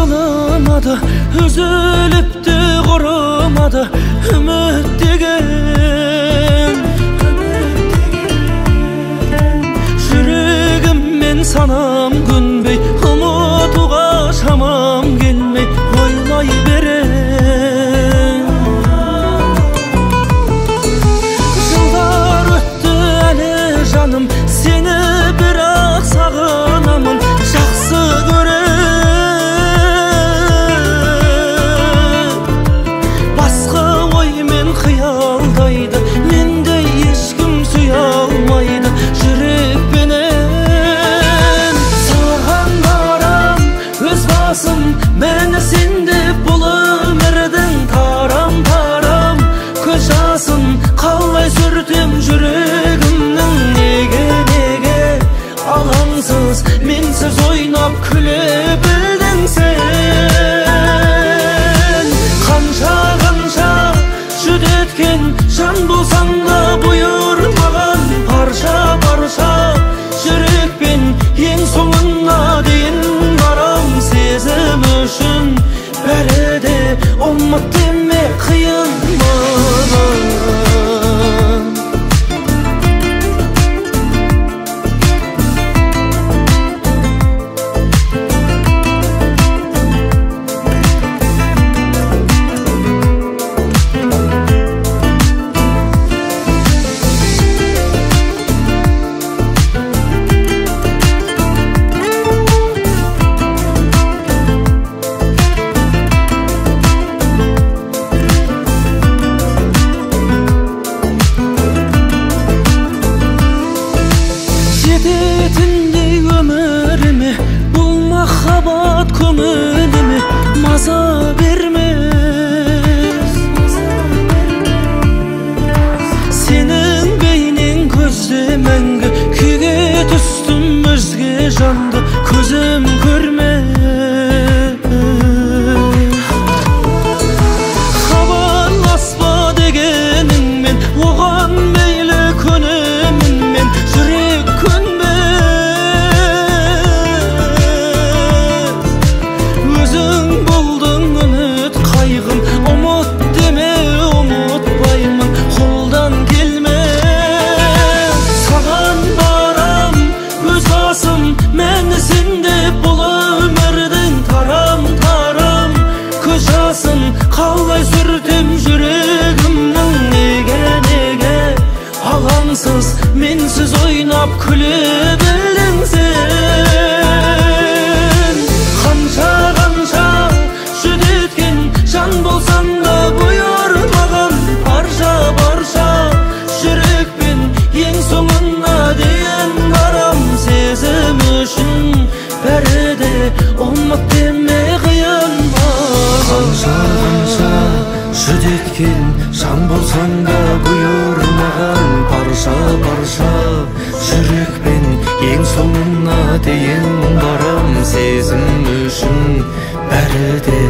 жылымады, үзіліпті құрымады үміт деген. Жүрегіммен санам көнбей, ұмытуға шамам келмей ойлай берем. Жылдар өтті әлі жаным, сені бірақ сағынамын, жақсы көрем. Басқа оймен қиялдайды, мендей ешкім сүйе алмайды жүрекпенен. Саған барам өз басым, мені сенде бұл өмірдің тарам-тарам көз жасын қалай сүртем жүрегімнің. Неге алаңсыз менсіз ойнап күле білдің сен? Қанша жүдеткен жан болсаң да бұйырмаған парша-парша жүрекпен ең соңына дейін барам. Сезім үшін бәрі де ұмыт деме қиын маған. Жететіндей өміріме бұл махаббат көңіліме маза бермес. Сенің бейнең көзде мәңгі, күйге түстім өзге жанды көзім көрмес. Хабарласпа дегеніңмен оған мейлі көнемін мен, жүрек өзің болдың үміт қайғым, ұмыт деме ұмытпаймын қолдан келмес. Саған барам өз басым, мәні сенде бұл өмірдің тарам-тарам көз жасын қалай сүртем жүрегімнің. Неге алаңсыз менсіз ойнап күле білдің сен? Қанша жүдеткен жан болсаң да бұйырмаған парша-парша жүрекпен ең соңына дейін барам. Сезім үшін бәрі де ұмыт деме қиын маған. Қанша жүдеткен жан болсаң да бұйырмаған парша-парша жүрекпен ең соңына дейін барам. Сезім үшін бәрі де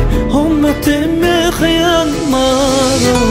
ұмыт деме қиын маған.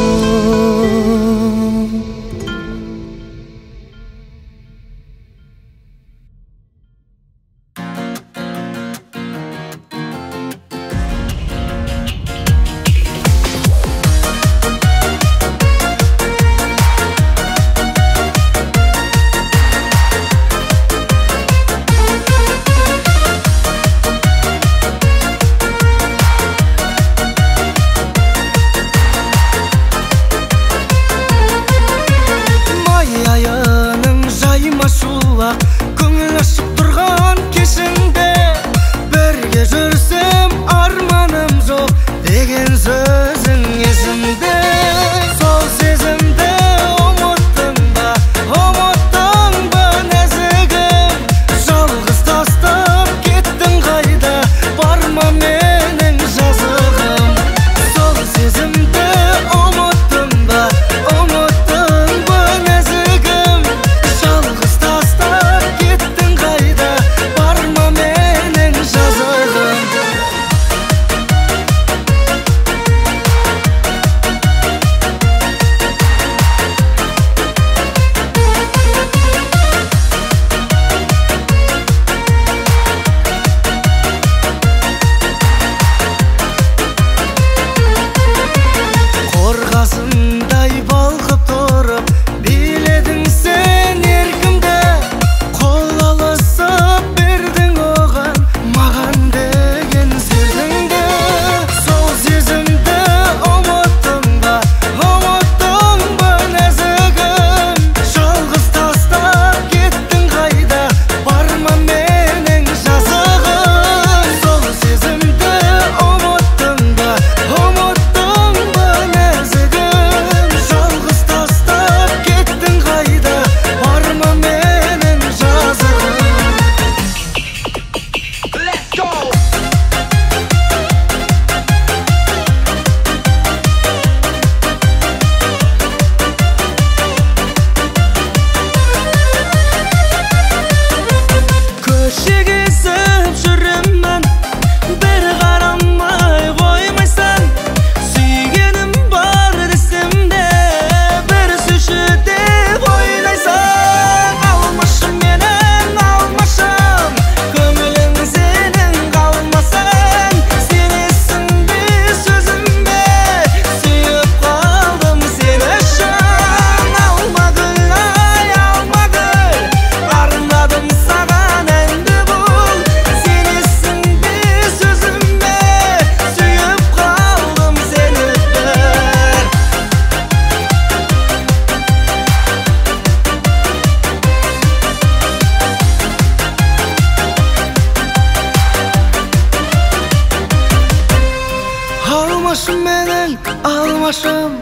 Алмашым менің алмашым,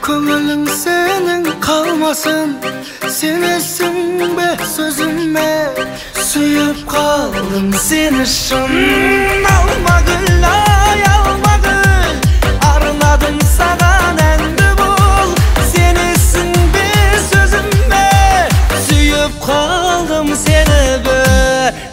көңілің сенің қалмасын. Сенесің бе сөзіме, сүйіп қалдым сені шын. Алмагүл, ай алмагүл, арнадым саған әнді бұл. Сенесің бе сөзіме, сүйіп қалдым сені бір.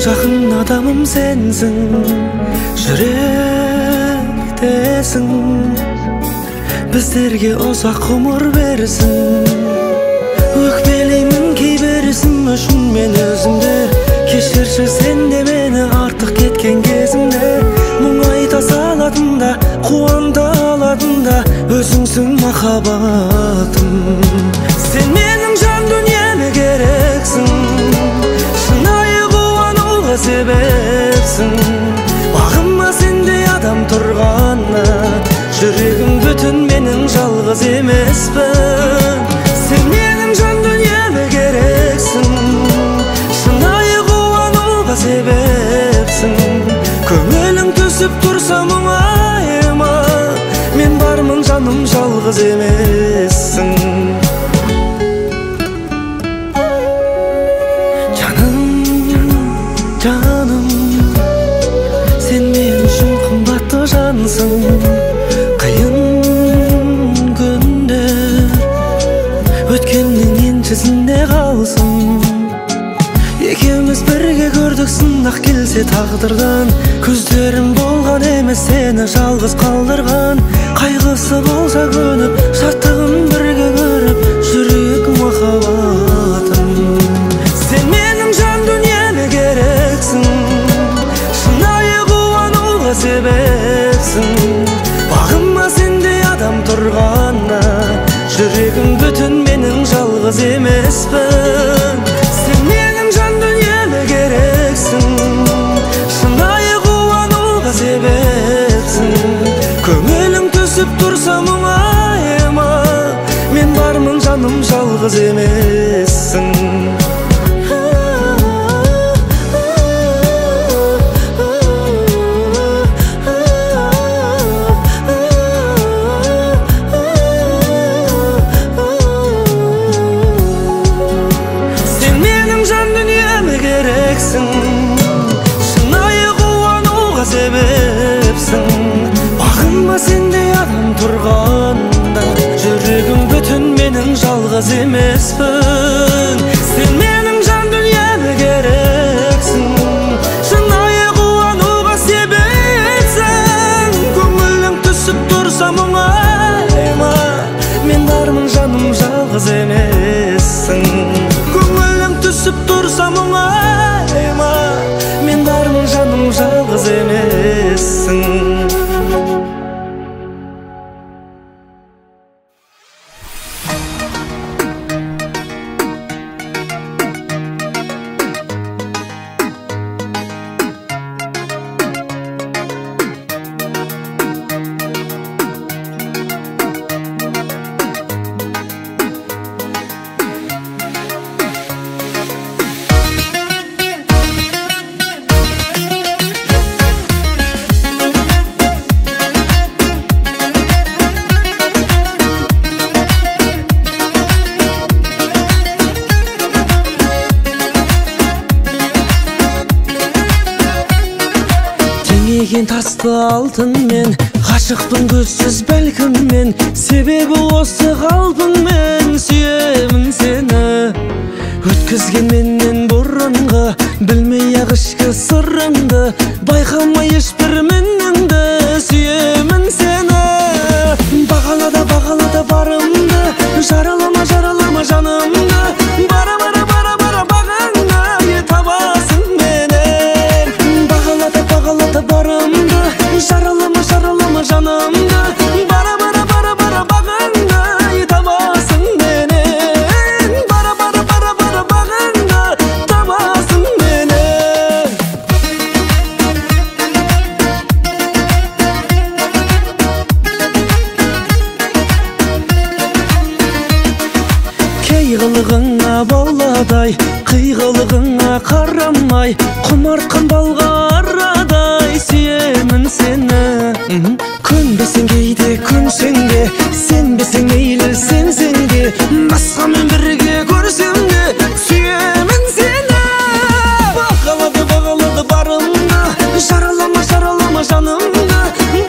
Жақын адамым сенсің, жүректесің, біздерге ұзақ ғұмыр берсін. Өкпелеймін кейбірісім үшін мен өзімді, кешірші сен де мені артық кеткен кезімде. Мұң айта салатын да, қуанта алатын да өзіңсің махаббатым. Сен менің жан дүниеме керексің, себепсің. Бағыма сендей адам тұрғанна, жүрегім бүтін менің жалғыз емеспін. Сен менің жан дүниеме керексің, шынайы қуануға себепсің. Көңілің түсіп тұрса мұңайма, мен бармын жаным жалғыз емессің. Жаным, сен мен үшін қымбатты жансың. Қиын күндер өткеннің еншісінде қалсын. Екеуміз бірге көрдік сынақ келсе тағдырдан. Көздерім болған емес сені жалғыз қалдырған. Қайғысы болса көніп, шаттығын бірге көріп жүрек махаббатым. Сен менің жан дүниеме керексің, шынайы қуануға себепсің. Бағыма сендей адам тұрғанна, жүрегім бүтін менің жалғыз емеспін. Сен менің жан дүниеме керексің, шынайы қуануға себепсің. Көңілің түсіп тұрса мұңайма, мен бармын жаным жалғыз емессің. Шынайы қуануға себепсің. Бағыма сендей адам тұрғанда, жүрегім бүтін менің жалғыз емеспін. Сен менің жан дүниеме керексің, шынайы қуануға себепсің. Көңілің түсіп тұрса мұңайма, мен бармын жаным жалғыз емессің. Көңілің түсіп тұрса мұңайма, мен бармын жаным жалғыз емессің. Теңеген тасты алтынмен, ғашықпын көзсіз бәлкім мен. Себебі осы қалпыңмен сүйемін сені. Өткізген менен бұра жананға, білмей ақ ішкі сырыңды, байқамай ешбір мініңді, сүйемін сені. Бағалада барымды, жаралама жанымды, бара бағаңды табасың менен. Бағалада барымды, жаралама жанымды, бара бағаңды табасың менен. Бара бағаңды табасың менен. Кей қылығыңа баладай, қиғылығыңа қарамай, құмартқан балға арадай сүйемін сені. Көнбесең кейде көнсең де, сенбесең мейлі сенсең де, басқамен бірге көрсем де сүйемін сені. Бағалады барымды, жаралама жанымды,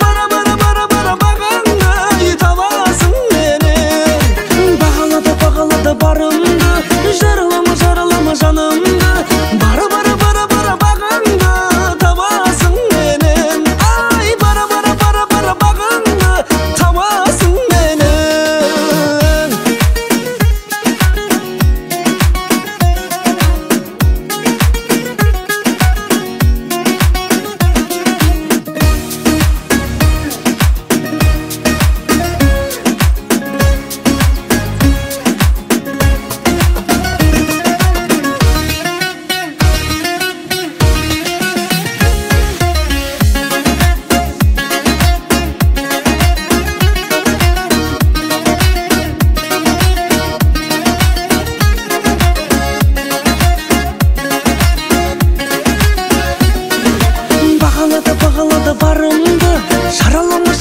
бара бағаңды табасың менен. Бағалады барымды, жаралама жанымды, бара бағаңды табасың менен. Ай, бара бағаңды табасың менен. Бағалады барымды, жаралама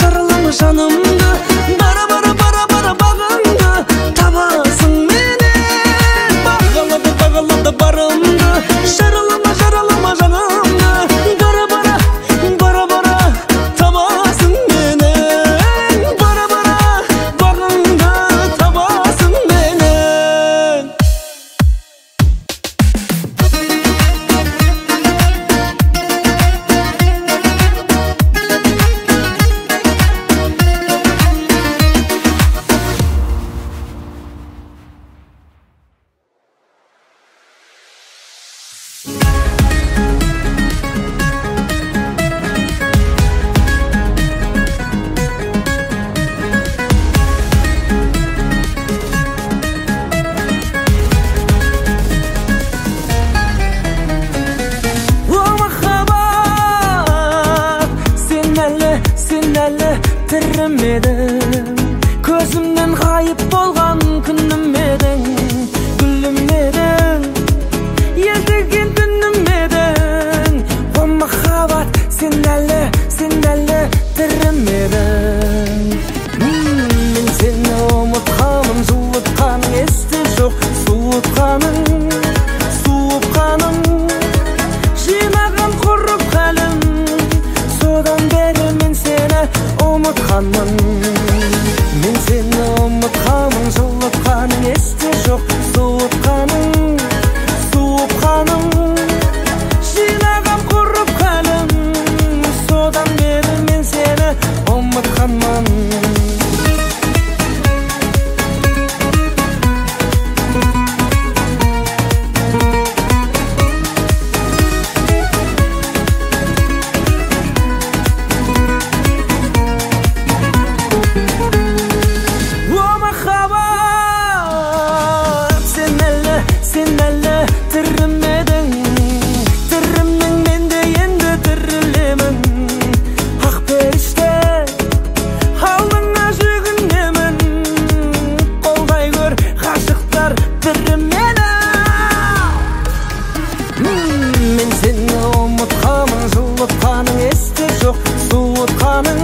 жанымды, бара бағаңды табасың менен. Бағалады барымды, жаралама жанымды, бара табасың менен. Бара бағаңды табасың менен. Сен әлі тірім едің, көзімнен ғайып болған күнім едің, гүлім едің, елдеген түнім едің. О махаббат, сен әлі тірім едің. Мен сені ұмытқаным, жылытқаның есте жоқ, суытқаның, суып қаным, жинаған құрып қалым. Содан бері мен сені ұмытқанмын. Мен сені ұмытқаным, жылытқаның есте жоқ, суытқаның, суып қаным, жинаған құрып қалым. Содан бері мен сені ұмытқанмын. Мен сені ұмытқаным, жылытқаның есте жоқ, суытқаның,